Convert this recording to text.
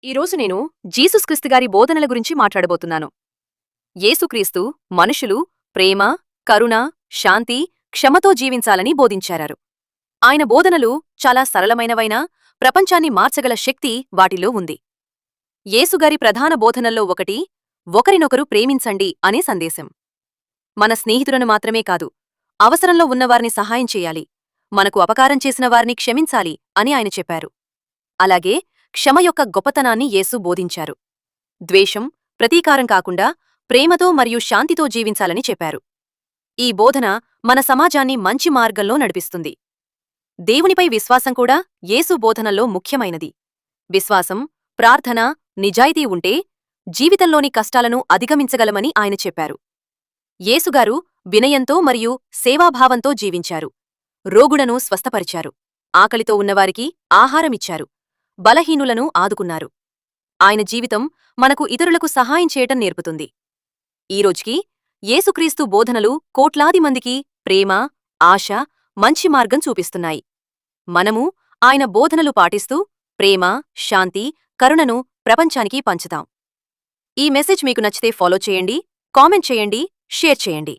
ఈరోజు నేను జీసుక్రీస్తు గారి బోధనల గురించి మాట్లాడబోతున్నాను. యేసుక్రీస్తు మనుషులు ప్రేమ, కరుణ, శాంతి, క్షమతో జీవించాలని బోధించారు. ఆయన బోధనలు చాలా సరళమైనవైనా ప్రపంచాన్ని మార్చగల శక్తి వాటిలో ఉంది. యేసుగారి ప్రధాన బోధనల్లో ఒకటి ఒకరినొకరు ప్రేమించండి అనే సందేశం. మన స్నేహితులను మాత్రమే కాదు, అవసరంలో ఉన్నవారిని సహాయం చేయాలి, మనకు అపకారం చేసిన వారిని క్షమించాలి అని ఆయన చెప్పారు. అలాగే క్షమ యొక్క గొప్పతనాన్ని యేసు బోధించారు. ద్వేషం, ప్రతీకారం కాకుండా ప్రేమతో మరియు శాంతితో జీవించాలని చెప్పారు. ఈ బోధన మన సమాజాన్ని మంచి మార్గంలో నడిపిస్తుంది. దేవునిపై విశ్వాసం కూడా యేసు బోధనల్లో ముఖ్యమైనది. విశ్వాసం, ప్రార్థన, నిజాయితీ ఉంటే జీవితంలోని కష్టాలను అధిగమించగలమని ఆయన చెప్పారు. యేసుగారు వినయంతో మరియు సేవాభావంతో జీవించారు. రోగులను స్వస్థపరిచారు, ఆకలితో ఉన్నవారికి ఆహారమిచ్చారు, బలహీనులను ఆదుకున్నారు. ఆయన జీవితం మనకు ఇతరులకు సహాయం చేయటం నేర్పుతుంది. ఈరోజుకి యేసుక్రీస్తు బోధనలు కోట్లాది మందికి ప్రేమ, ఆశ, మంచి మార్గం చూపిస్తున్నాయి. మనము ఆయన బోధనలు పాటిస్తూ ప్రేమ, శాంతి, కరుణను ప్రపంచానికి పంచుతాం. ఈ మెసేజ్ మీకు నచ్చితే ఫాలో చేయండి, కామెంట్ చేయండి, షేర్ చేయండి.